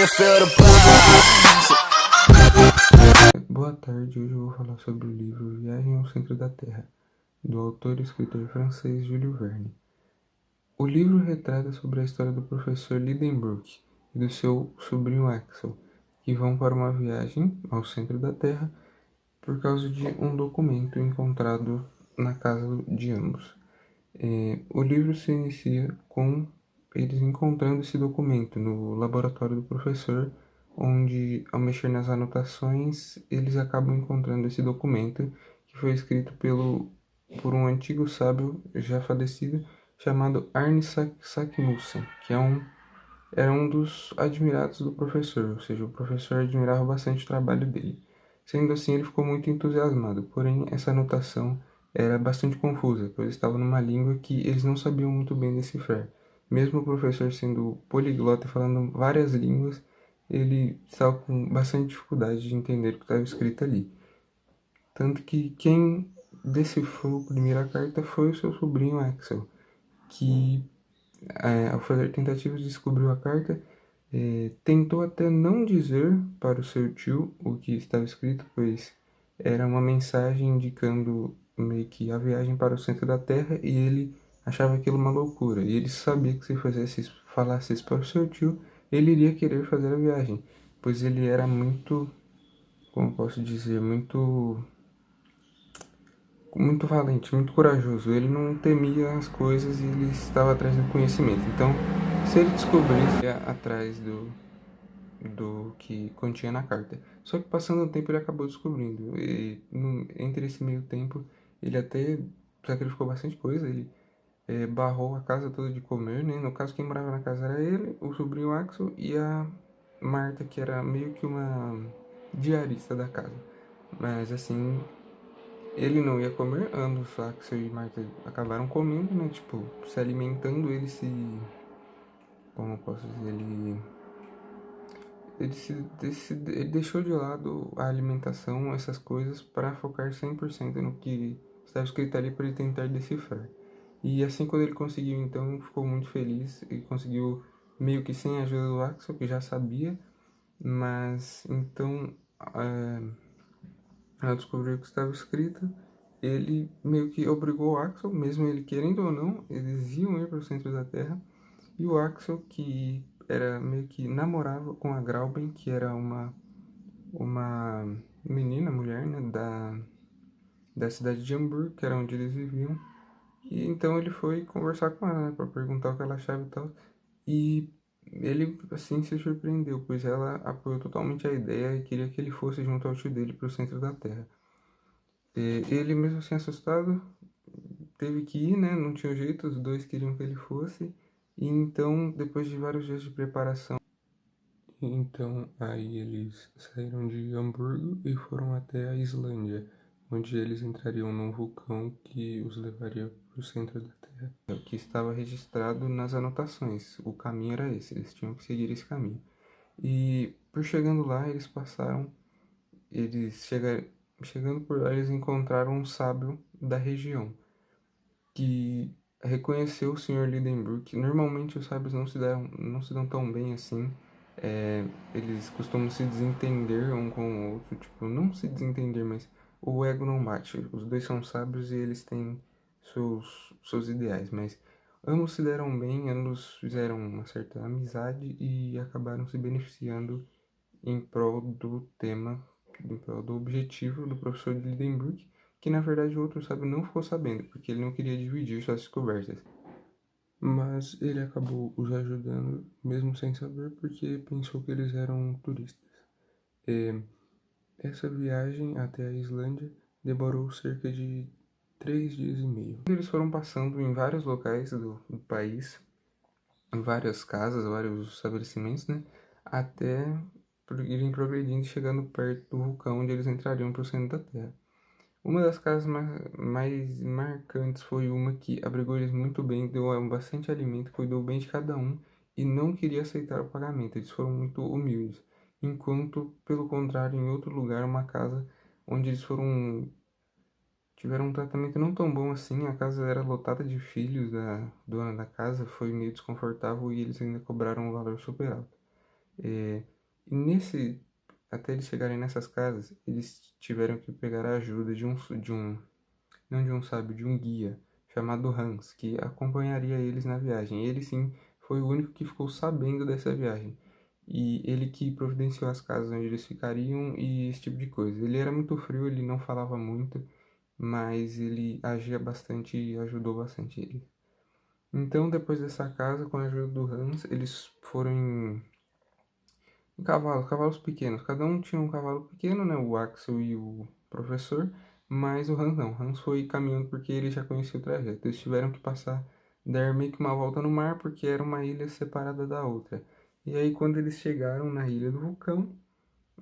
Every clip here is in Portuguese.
you feel the pulse. Boa tarde, hoje eu vou falar sobre o livro Viagem ao Centro da Terra, do autor e escritor francês Jules Verne. O livro retrata sobre a história do professor Lidenbrock e do seu sobrinho Axel, que vão para uma viagem ao centro da Terra por causa de um documento encontrado na casa de ambos. O livro se inicia com eles encontrando esse documento no laboratório do professor, onde, ao mexer nas anotações, eles acabam encontrando esse documento que foi escrito por um antigo sábio já falecido chamado Arne Saknussemm, que era um dos admirados do professor, ou seja, o professor admirava bastante o trabalho dele. Sendo assim, ele ficou muito entusiasmado, porém essa anotação era bastante confusa, pois estava numa língua que eles não sabiam muito bem decifrar. Mesmo o professor sendo poliglota e falando várias línguas, ele estava com bastante dificuldade de entender o que estava escrito ali. Tanto que quem decifrou a primeira carta foi o seu sobrinho Axel, que ao fazer tentativas de descobrir a carta, tentou até não dizer para o seu tio o que estava escrito, pois era uma mensagem indicando meio que a viagem para o centro da Terra e ele achava aquilo uma loucura. E ele sabia que se falasse isso para o seu tio, ele iria querer fazer a viagem, pois ele era muito, como posso dizer, muito valente, muito corajoso. Ele não temia as coisas e ele estava atrás do conhecimento. Então, se ele descobrisse atrás do que continha na carta. Só que passando o tempo ele acabou descobrindo. E entre esse meio tempo, ele até sacrificou bastante coisa. Ele barrou a casa toda de comer, né? No caso, quem morava na casa era ele, o sobrinho Axel e a Marta, que era meio que uma diarista da casa. Mas assim, ele não ia comer, ambos, Axel e Marta acabaram comendo, né? Tipo, se alimentando, como eu posso dizer, ele deixou de lado a alimentação, essas coisas, para focar 100% no que estava escrito ali para ele tentar decifrar. E assim, quando ele conseguiu, então, ficou muito feliz e conseguiu, meio que sem a ajuda do Axel, que já sabia, mas então, ao descobrir o que estava escrito, ele meio que obrigou o Axel, mesmo ele querendo ou não, eles iam ir para o centro da Terra. E o Axel, que era meio que namorava com a Grauben, que era uma menina, mulher, né, da cidade de Hamburgo, que era onde eles viviam. E então ele foi conversar com ela, né, para perguntar o que ela achava e tal. E ele, assim, se surpreendeu, pois ela apoiou totalmente a ideia e queria que ele fosse junto ao tio dele para o centro da Terra. E ele, mesmo assim assustado, teve que ir, né? Não tinha jeito, os dois queriam que ele fosse. E então, depois de vários dias de preparação, então aí eles saíram de Hamburgo e foram até a Islândia, onde eles entrariam num vulcão que os levaria para o centro da Terra, que estava registrado nas anotações. O caminho era esse, eles tinham que seguir esse caminho. E por chegando lá, chegando por lá, eles encontraram um sábio da região que reconheceu o Sr. Lidenbrock. Normalmente os sábios não se dão tão bem assim. Eles costumam se desentender um com o outro, tipo, não se desentender, mas o ego não bate. Os dois são sábios e eles têm seus ideais, mas ambos se deram bem, ambos fizeram uma certa amizade e acabaram se beneficiando em prol do tema, em prol do objetivo do professor de Lidenbrock, que na verdade o outro sábio não ficou sabendo, porque ele não queria dividir suas descobertas. Mas ele acabou os ajudando, mesmo sem saber, porque pensou que eles eram turistas. E essa viagem até a Islândia demorou cerca de 3 dias e meio. Eles foram passando em vários locais do país, em várias casas, vários estabelecimentos, né? Até irem progredindo e chegando perto do vulcão onde eles entrariam para o centro da Terra. Uma das casas mais marcantes foi uma que abrigou eles muito bem, deu bastante alimento, cuidou bem de cada um e não queria aceitar o pagamento. Eles foram muito humildes. Enquanto, pelo contrário, em outro lugar, uma casa onde tiveram um tratamento não tão bom assim, a casa era lotada de filhos da dona da casa, foi meio desconfortável e eles ainda cobraram um valor super alto. E até eles chegarem nessas casas, eles tiveram que pegar a ajuda não de um sábio, de um guia chamado Hans, que acompanharia eles na viagem. Ele sim foi o único que ficou sabendo dessa viagem. E ele que providenciou as casas onde eles ficariam e esse tipo de coisa. Ele era muito frio, ele não falava muito, mas ele agia bastante e ajudou bastante ele. Então, depois dessa casa, com a ajuda do Hans, eles foram em cavalos pequenos. Cada um tinha um cavalo pequeno, né? O Axel e o professor, mas o Hans não. O Hans foi caminhando porque ele já conhecia o trajeto. Eles tiveram que dar meio que uma volta no mar, porque era uma ilha separada da outra. E aí, quando eles chegaram na ilha do vulcão,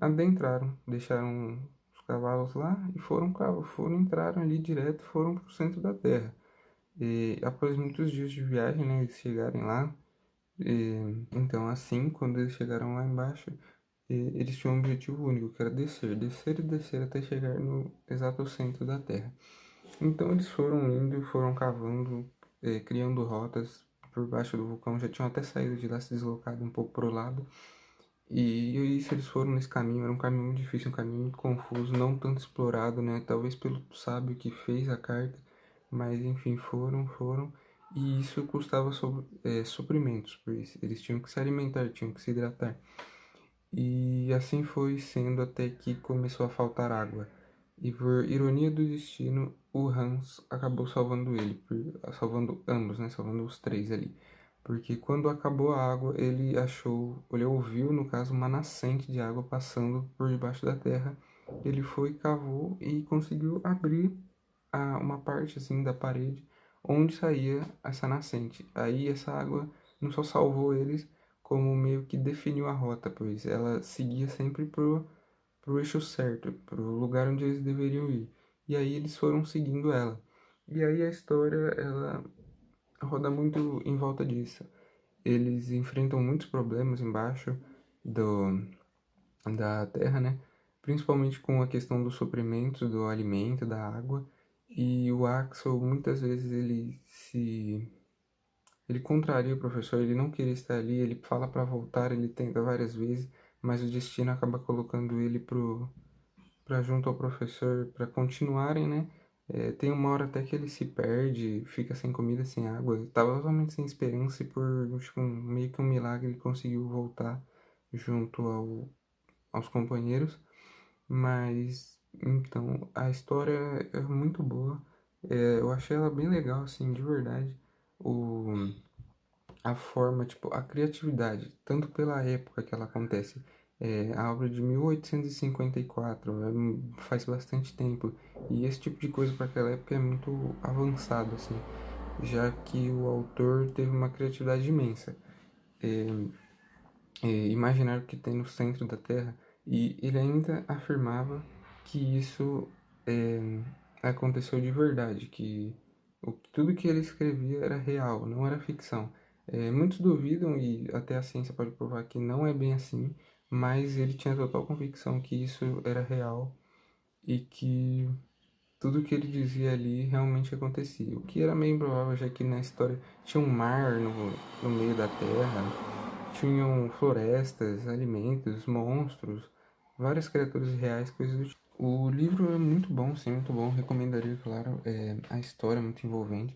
adentraram, deixaram os cavalos lá e entraram ali direto, foram para o centro da Terra. E após muitos dias de viagem, né, eles chegarem lá. Então, assim, quando eles chegaram lá embaixo, eles tinham um objetivo único, que era descer e descer até chegar no exato centro da Terra. Então, eles foram indo, foram cavando, criando rotas por baixo do vulcão. Já tinham até saído de lá, se deslocado um pouco para o lado. E isso eles foram nesse caminho, era um caminho muito difícil, um caminho muito confuso, não tanto explorado, né? Talvez pelo sábio que fez a carta, mas enfim, foram. E isso custava suprimentos, pois eles tinham que se alimentar, tinham que se hidratar. E assim foi sendo até que começou a faltar água. E por ironia do destino, o Hans acabou salvando salvando ambos, né? Salvando os três ali. Porque quando acabou a água, ele ouviu, no caso, uma nascente de água passando por debaixo da terra. Ele foi, cavou e conseguiu abrir uma parte assim da parede onde saía essa nascente. Aí essa água não só salvou eles, como meio que definiu a rota, pois ela seguia sempre pro eixo certo, pro lugar onde eles deveriam ir. E aí eles foram seguindo ela. E aí a história, ela roda muito em volta disso. Eles enfrentam muitos problemas embaixo do, da terra, né? Principalmente com a questão dos suprimentos, do alimento, da água. E o Axel, muitas vezes, ele contraria o professor, ele não queria estar ali, ele fala para voltar, ele tenta várias vezes, mas o destino acaba colocando ele para junto ao professor para continuarem, né? Tem uma hora até que ele se perde, fica sem comida, sem água, ele tava totalmente sem esperança e por tipo, meio que um milagre ele conseguiu voltar junto aos companheiros. Mas então a história é muito boa, eu achei ela bem legal, assim, de verdade. O, a forma, tipo, a criatividade, tanto pela época que ela acontece. A obra de 1854, faz bastante tempo, e esse tipo de coisa para aquela época é muito avançado, assim, já que o autor teve uma criatividade imensa. Imaginar o que tem no centro da Terra, e ele ainda afirmava que isso aconteceu de verdade, que tudo que ele escrevia era real, não era ficção. Muitos duvidam e até a ciência pode provar que não é bem assim, mas ele tinha total convicção que isso era real e que tudo que ele dizia ali realmente acontecia. O que era meio improvável, já que na história tinha um mar no meio da terra, tinham florestas, alimentos, monstros, várias criaturas reais, coisas do tipo. O livro é muito bom, sim, muito bom. Recomendaria, claro. A história é muito envolvente.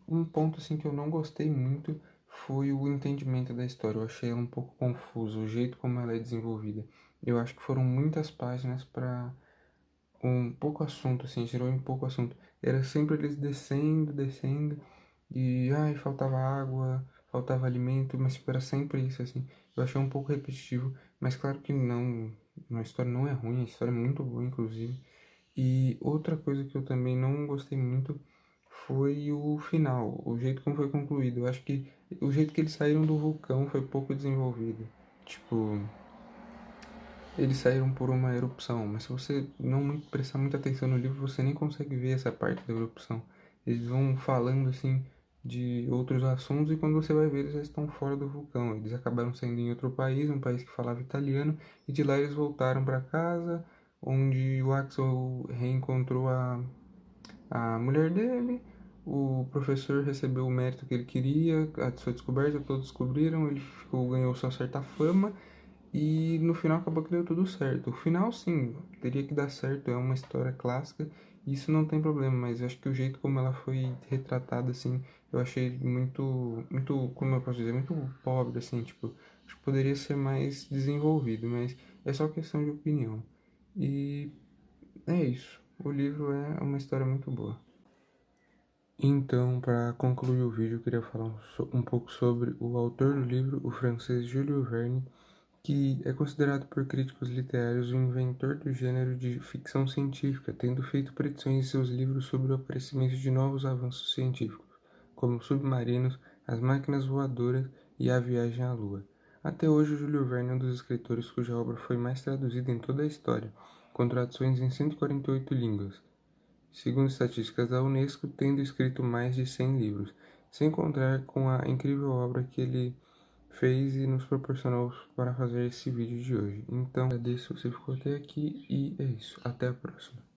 Um ponto assim que eu não gostei muito foi o entendimento da história. Eu achei ela um pouco confusa, o jeito como ela é desenvolvida. Eu acho que foram muitas páginas para um pouco assunto, assim, gerou um pouco assunto. Era sempre eles descendo, e ai, faltava água, faltava alimento, mas tipo, era sempre isso, assim. Eu achei um pouco repetitivo, mas claro que não, a história não é ruim, a história é muito boa, inclusive. E outra coisa que eu também não gostei muito foi o final, o jeito como foi concluído. Eu acho que o jeito que eles saíram do vulcão foi pouco desenvolvido. Tipo, eles saíram por uma erupção, mas se você não prestar muita atenção no livro, você nem consegue ver essa parte da erupção. Eles vão falando assim de outros assuntos e quando você vai ver, eles já estão fora do vulcão. Eles acabaram saindo em outro país, um país que falava italiano, e de lá eles voltaram para casa, onde o Axel reencontrou a mulher dele, o professor recebeu o mérito que ele queria, a sua descoberta, todos descobriram, ele ganhou sua certa fama e no final acabou que deu tudo certo. O final, sim, teria que dar certo, é uma história clássica, isso não tem problema, mas eu acho que o jeito como ela foi retratada, assim, eu achei muito, como eu posso dizer, muito pobre, assim, tipo, acho que poderia ser mais desenvolvido, mas é só questão de opinião. E é isso, o livro é uma história muito boa. Então, para concluir o vídeo, eu queria falar um pouco sobre o autor do livro, o francês Jules Verne, que é considerado por críticos literários o inventor do gênero de ficção científica, tendo feito predições em seus livros sobre o aparecimento de novos avanços científicos, como submarinos, as máquinas voadoras e a viagem à Lua. Até hoje, Júlio Verne é um dos escritores cuja obra foi mais traduzida em toda a história, com traduções em 148 línguas, segundo estatísticas da Unesco, tendo escrito mais de 100 livros, sem contar com a incrível obra que ele fez e nos proporcionou para fazer esse vídeo de hoje. Então, agradeço se você ficou até aqui e é isso. Até a próxima.